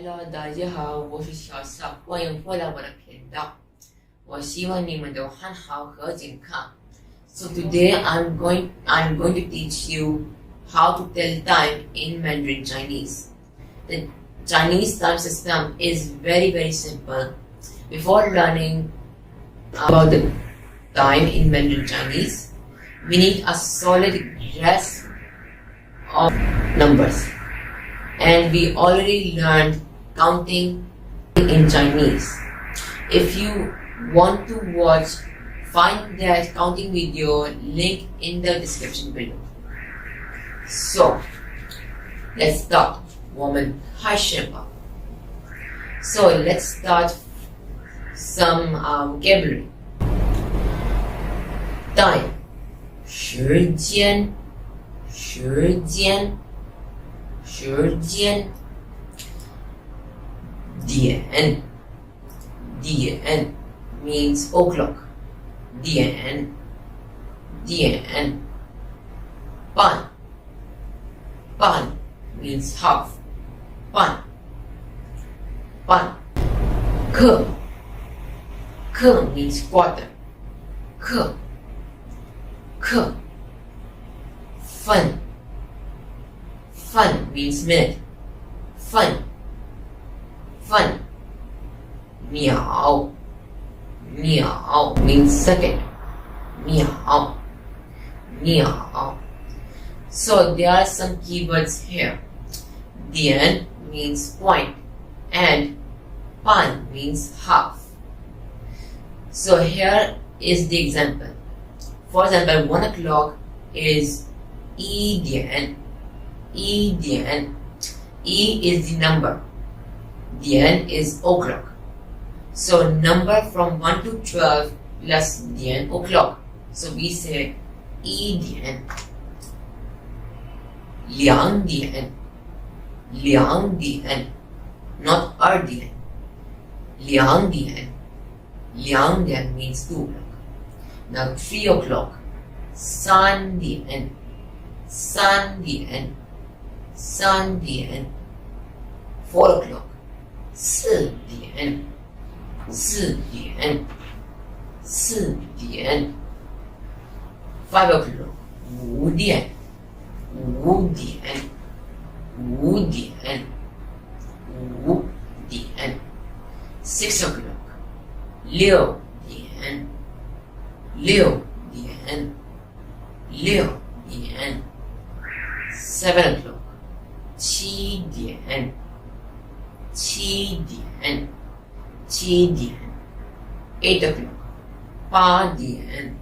Hello，大家好，我是小邵，欢迎回来我的频道。我希望你们都很好和健康。So today I'm going to teach you how to tell time in Mandarin Chinese. The Chinese time system is very simple. Before learning about the time in Mandarin Chinese, we need a solid grasp of numbers. And we already learned counting in Chinese. If you want to watch, find that counting video link in the description below. So, let's start. 我们开始吧. So, let's start some vocabulary. Time. 时间点 means o'clock. 点 半 means half. 半 课 means quarter. 课 分 means minute. 分 秒 means second. 秒 So there are some keywords here. 点 means point and 半 means half. So here is the example. For example, 1 o'clock is 一点 E is the number. 点 is o'clock. So number from 1 to 12 plus 点 o'clock. So we say 一点 2点 not 2点 2点 means 2 o'clock. Now 3 o'clock 3点 4 o'clock 4点 5 o'clock 5点 6 o'clock 6点 7 o'clock 7点 8 o'clock 8点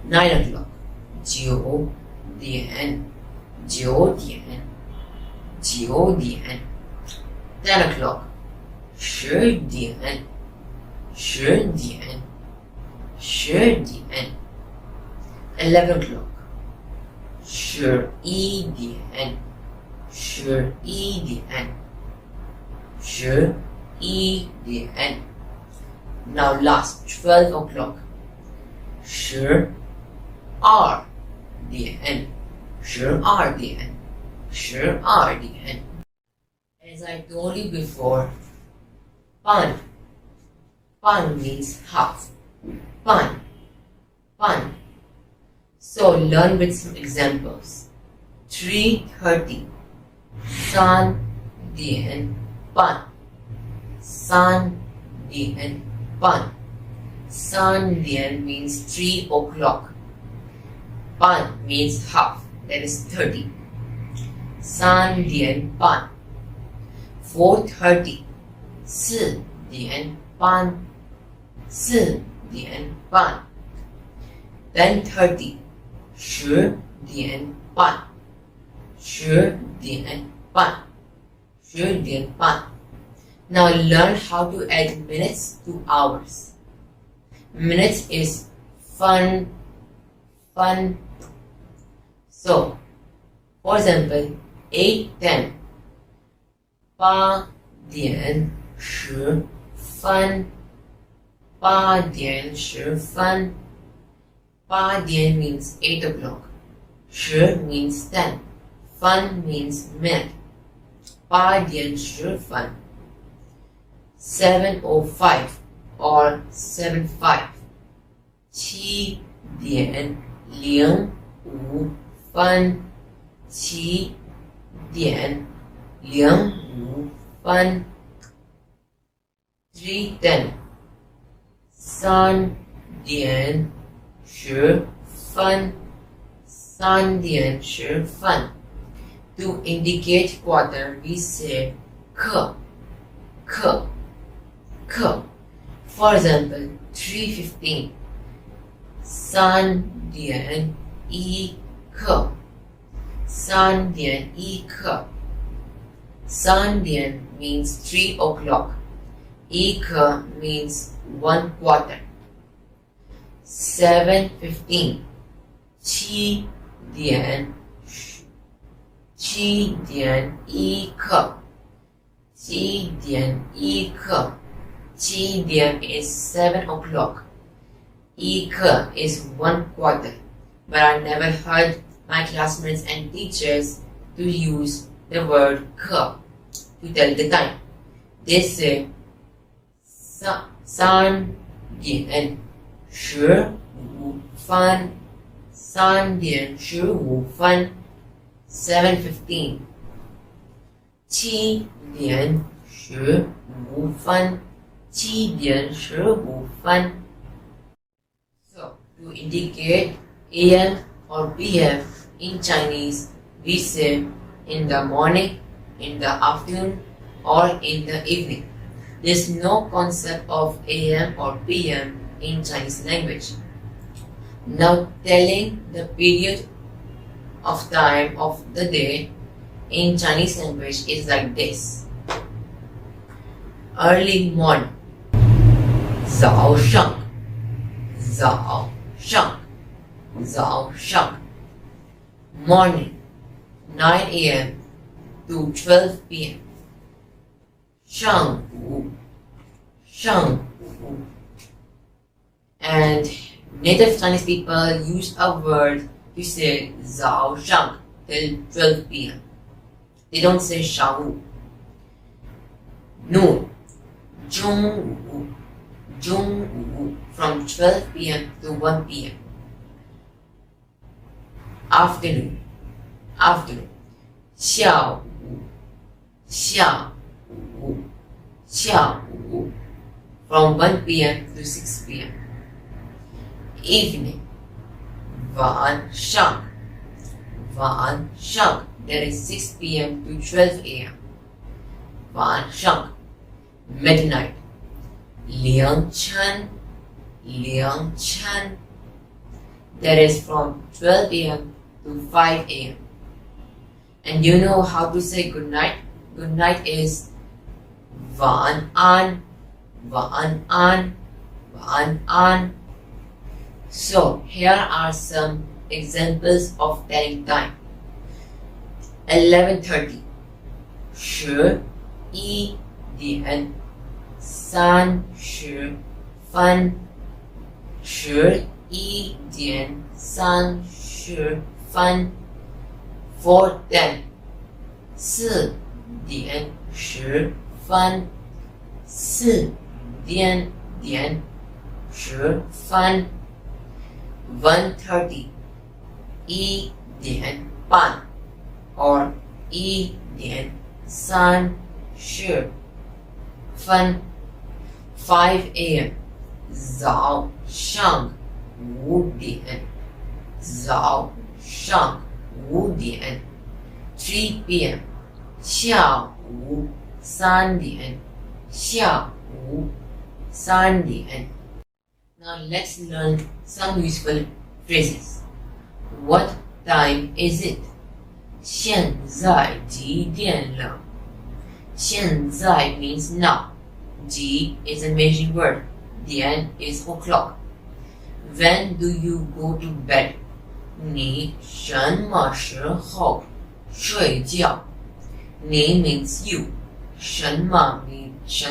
9 o'clock 9点 10 o'clock 10点 11 o'clock 11点 Now last 12 o'clock 12点 As I told you before, 半 means half. 半 So learn with some examples. 3:30 3点半 3点半 3点 means 3 o'clock. 半 means half, that is 30. 3点半 4:30 4点半 4点半 10:30 10点半 10点半 Now learn how to add minutes to hours. Minutes is fun. So, for example, 8:10 8点10分 8点10分 8点 means 8 o'clock. 10 means 10. 分 means minute. 8:10 7:05 or 7:05 7:05 7:05 3:10 3:10 To indicate quarter, we say 刻 For example, 3:15 3:01 3:01 3:01 means 3 o'clock. 1 means 1 quarter. 7:15 7:15 7:01 is 7 o'clock. 1 is 1 quarter. But I never heard my classmates and teachers to use the word 刻 to tell the time. They say 3:15 3:15 7:15 7:15 7:15 So, to indicate AM or PM in Chinese, we say in the morning, in the afternoon, or in the evening. There's no concept of AM or PM in Chinese language. Now, telling the period of time of the day in Chinese language is like this. Early morning 早上 Morning 9 a.m. to 12 p.m. 上午 And native Chinese people use a word to say 早上 till 12 p.m. They don't say 上午 Noon 中午 from 12 p.m. to 1 p.m. Afternoon 下午 from 1 p.m. to 6 p.m. Evening 晚上 that is 6 p.m. to 12 a.m. 晚上 Midnight 凌晨 that is from 12 a.m. to 5 a.m. And you know how to say good night? Good night is 晚安 So here are some examples of telling time. 11:30 11:30 11:30 4:10 4:10 1:30 1:30 or 1:30 5 a.m. 早上5点 3 p.m. 下午3点 Now let's learn some useful phrases. What time is it? 现在几点了？现在 means now. 几 is a measuring word. 点 is o'clock. When do you go to bed? 你什么时候睡觉？你 means you. 什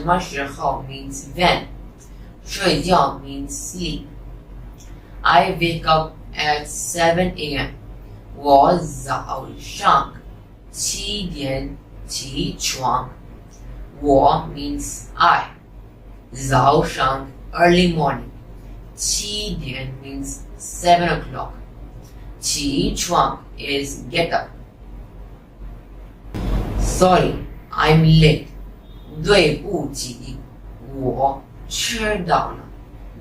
么时候 means when. 睡觉 means sleep. I wake up at 7 a.m. 我早上7点起床。我 means I. 早上 early morning. 7点 means 7 o'clock. 起床 is get up. Sorry, I'm late. 对不起，我迟到了。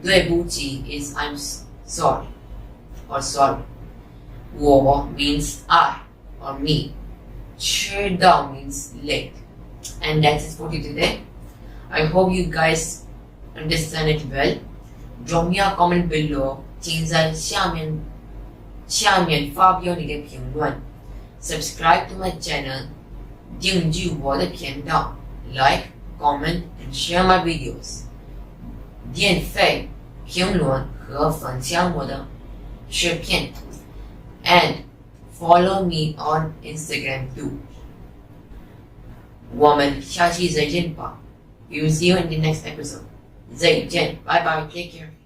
对不起 is I'm sorry or sorry. 我 means I or me. 迟到 means late. And that's it for today. I hope you guys understand it well. Drop me a comment below. 请在下面发表你的评论。Subscribe to my channel. 订阅我的频道。Like, comment, and share my videos. 点费、评论和分享我的视频。And follow me on Instagram too. 我们下期再见吧。We will see you in the next episode. 再见，拜拜，take care.